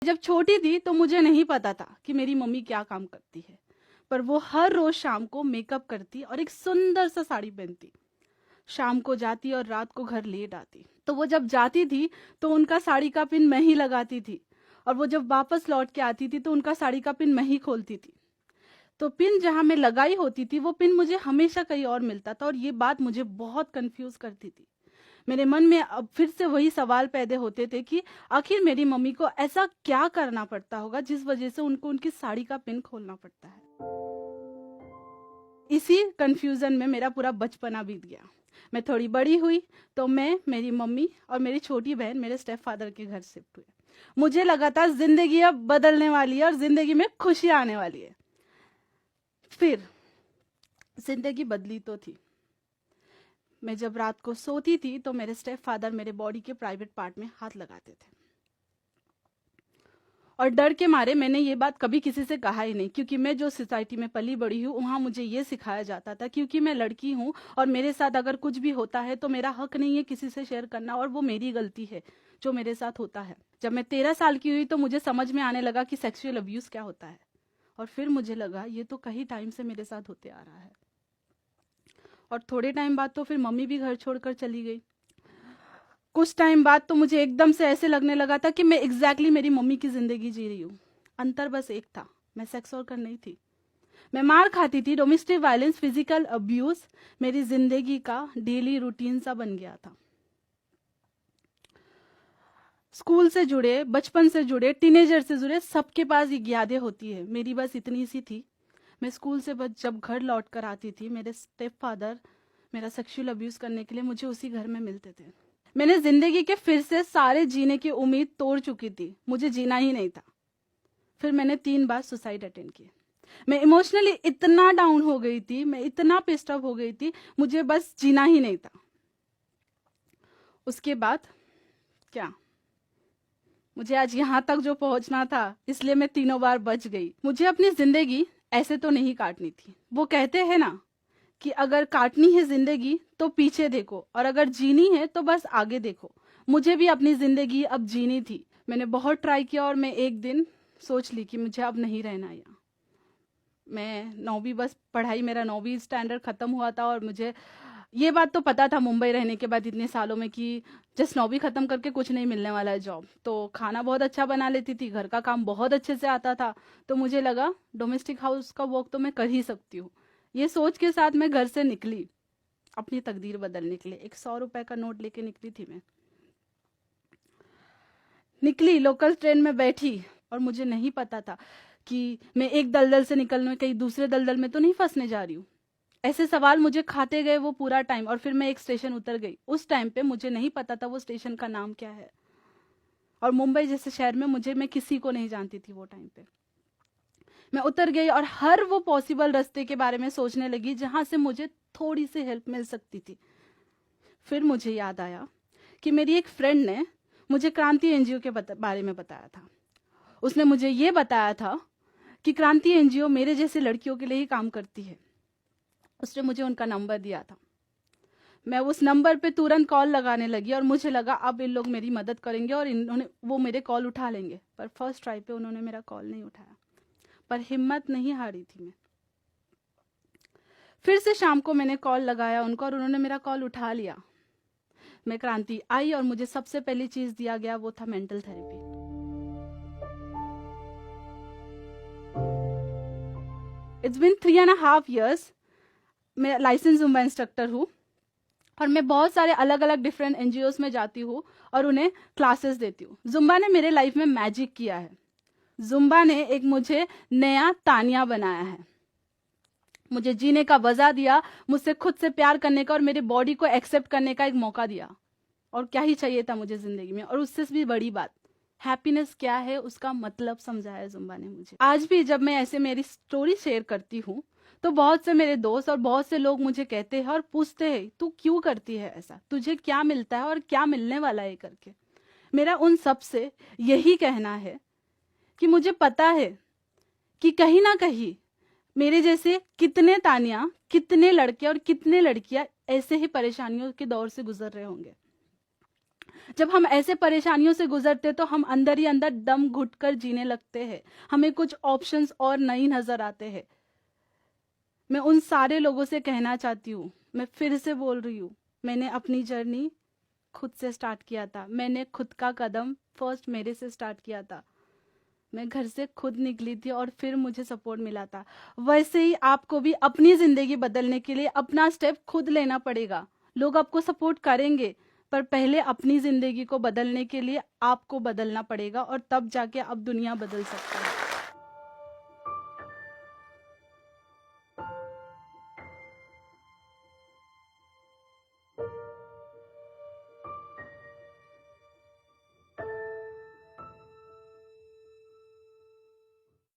जब छोटी थी तो मुझे नहीं पता था कि मेरी मम्मी क्या काम करती है, पर वो हर रोज शाम को मेकअप करती और एक सुंदर सा साड़ी पहनती, शाम को जाती और रात को घर लेट आती। तो वो जब जाती थी तो उनका साड़ी का पिन मैं ही लगाती थी, और वो जब वापस लौट के आती थी तो उनका साड़ी का पिन मैं ही खोलती थी। तो पिन जहां मैं लगाई होती थी वो पिन मुझे हमेशा कहीं और मिलता था, और ये बात मुझे बहुत कंफ्यूज करती थी। मेरे मन में अब फिर से वही सवाल पैदा होते थे कि आखिर मेरी मम्मी को ऐसा क्या करना पड़ता होगा जिस वजह से उनको उनकी साड़ी का पिन खोलना पड़ता है। इसी कंफ्यूजन में मेरा पूरा बचपना बीत गया। मैं थोड़ी बड़ी हुई तो मैं, मेरी मम्मी और मेरी छोटी बहन मेरे स्टेप फादर के घर शिफ्ट हुए। मुझे लगा था जिंदगी अब बदलने वाली है और जिंदगी में खुशी आने वाली है। फिर जिंदगी बदली तो थी। मैं जब रात को सोती थी तो मेरे स्टेप फादर मेरे बॉडी के प्राइवेट पार्ट में हाथ लगाते थे, और डर के मारे मैंने ये बात कभी किसी से कहा ही नहीं, क्योंकि मैं जो सोसाइटी में पली बड़ी हूँ वहां मुझे ये सिखाया जाता था क्योंकि मैं लड़की हूँ और मेरे साथ अगर कुछ भी होता है तो मेरा हक नहीं है किसी से शेयर करना, और वो मेरी गलती है जो मेरे साथ होता है। जब मैं 13 साल की हुई तो मुझे समझ में आने लगा कि सेक्सुअल अब्यूज क्या होता है, और फिर मुझे लगा ये तो कई टाइम से मेरे साथ होते आ रहा है। और थोड़े टाइम बाद तो फिर मम्मी भी घर छोड़कर चली गई। कुछ टाइम बाद तो मुझे एकदम से ऐसे लगने लगा था कि मैं एग्जैक्टली मेरी मम्मी की जिंदगी जी रही हूँ। अंतर बस एक था, मैं सेक्स वर्कर नहीं थी। मैं मार खाती थी, डोमेस्टिक वायलेंस, फिजिकल अब्यूज मेरी जिंदगी का डेली रूटीन सा बन गया था। स्कूल से जुड़े, बचपन से जुड़े, टीनेजर से जुड़े सबके पास ये यादें होती है, मेरी बस इतनी सी थी। मैं स्कूल से जब घर लौट कर आती थी, मेरे स्टेप फादर मेरा सेक्सुअल अब्यूज करने के लिए मुझे उसी घर में मिलते थे। मैंने जिंदगी के फिर से सारे जीने की उम्मीद तोड़ चुकी थी, मुझे जीना ही नहीं था। फिर मैंने 3 बार सुसाइड अटेम्प्ट किए। मैं इमोशनली इतना डाउन हो गई थी, मैं इतना पिस्ड ऑफ हो गई थी, मुझे बस जीना ही नहीं था। उसके बाद क्या, मुझे आज यहाँ तक जो पहुंचना था, इसलिए मैं 3 बार बच गई। मुझे अपनी जिंदगी ऐसे तो नहीं काटनी थी। वो कहते हैं ना कि अगर काटनी है जिंदगी तो पीछे देखो, और अगर जीनी है तो बस आगे देखो। मुझे भी अपनी जिंदगी अब जीनी थी। मैंने बहुत ट्राई किया और मैं एक दिन सोच ली कि मुझे अब नहीं रहना यहाँ। मैं 9वीं बस पढ़ाई, मेरा 9वीं स्टैंडर्ड खत्म हुआ था, और मुझे ये बात तो पता था मुंबई रहने के बाद इतने सालों में कि जस्ट 9वीं खत्म करके कुछ नहीं मिलने वाला है जॉब। तो खाना बहुत अच्छा बना लेती थी, घर का काम बहुत अच्छे से आता था, तो मुझे लगा डोमेस्टिक हाउस का वर्क तो मैं कर ही सकती हूँ। ये सोच के साथ मैं घर से निकली, अपनी तकदीर बदलने के लिए। एक 100 रुपए का नोट लेके निकली थी मैं। निकली, लोकल ट्रेन में बैठी, और मुझे नहीं पता था कि मैं एक दलदल से निकलने कहीं दूसरे दलदल में तो नहीं फंसने जा रही हूँ। ऐसे सवाल मुझे खाते गए वो पूरा टाइम, और फिर मैं एक स्टेशन उतर गई। उस टाइम पे मुझे नहीं पता था वो स्टेशन का नाम क्या है, और मुंबई जैसे शहर में मैं किसी को नहीं जानती थी वो टाइम पे। मैं उतर गई और हर वो पॉसिबल रास्ते के बारे में सोचने लगी जहां से मुझे थोड़ी सी हेल्प मिल सकती थी। फिर मुझे याद आया कि मेरी एक फ्रेंड ने मुझे क्रांति एनजीओ के बारे में बताया था। उसने मुझे ये बताया था कि क्रांति एनजीओ मेरे जैसे लड़कियों के लिए ही काम करती है। उसने मुझे उनका नंबर दिया था। मैं उस नंबर पे तुरंत कॉल लगाने लगी, और मुझे लगा अब इन लोग मेरी मदद करेंगे और वो मेरे कॉल उठा लेंगे। पर फर्स्ट ट्राई पे उन्होंने मेरा कॉल नहीं उठाया, पर हिम्मत नहीं हारी थी मैं। फिर से शाम को मैंने कॉल लगाया उनको, और उन्होंने मेरा कॉल उठा लिया। मैं क्रांति आई, और मुझे सबसे पहली चीज दिया गया वो था mental therapy. It's been 3.5 years। मैं लाइसेंस जुम्बा इंस्ट्रक्टर हूँ, और मैं बहुत सारे अलग अलग डिफरेंट एनजीओस में जाती हूँ और उन्हें क्लासेस देती हूँ। जुम्बा ने मेरे लाइफ में मैजिक किया है। जुम्बा ने एक मुझे नया तानिया बनाया है, मुझे जीने का वजह दिया, मुझसे खुद से प्यार करने का और मेरे बॉडी को एक्सेप्ट करने का एक मौका दिया। और क्या ही चाहिए था मुझे जिंदगी में। और उससे भी बड़ी बात, हैप्पीनेस क्या है उसका मतलब समझाया जुम्बा ने मुझे। आज भी जब मैं ऐसे मेरी स्टोरी शेयर करती हूँ तो बहुत से मेरे दोस्त और बहुत से लोग मुझे कहते हैं और पूछते हैं तू क्यों करती है ऐसा, तुझे क्या मिलता है और क्या मिलने वाला है करके। मेरा उन सब से यही कहना है कि मुझे पता है कि कहीं ना कहीं मेरे जैसे कितने तानिया, कितने लड़के और कितने लड़कियां ऐसे ही परेशानियों के दौर से गुजर रहे होंगे। जब हम ऐसे परेशानियों से गुजरते तो हम अंदर ही अंदर दम घुटकर जीने लगते हैं, हमें कुछ ऑप्शंस और नहीं नजर आते हैं। मैं उन सारे लोगों से कहना चाहती हूँ, मैं फिर से बोल रही हूँ, मैंने अपनी जर्नी खुद से स्टार्ट किया था। मैंने खुद का कदम फर्स्ट मेरे से स्टार्ट किया था। मैं घर से खुद निकली थी और फिर मुझे सपोर्ट मिला था। वैसे ही आपको भी अपनी जिंदगी बदलने के लिए अपना स्टेप खुद लेना पड़ेगा। लोग आपको सपोर्ट करेंगे, पर पहले अपनी जिंदगी को बदलने के लिए आपको बदलना पड़ेगा, और तब जाके आप दुनिया बदल सकते हैं।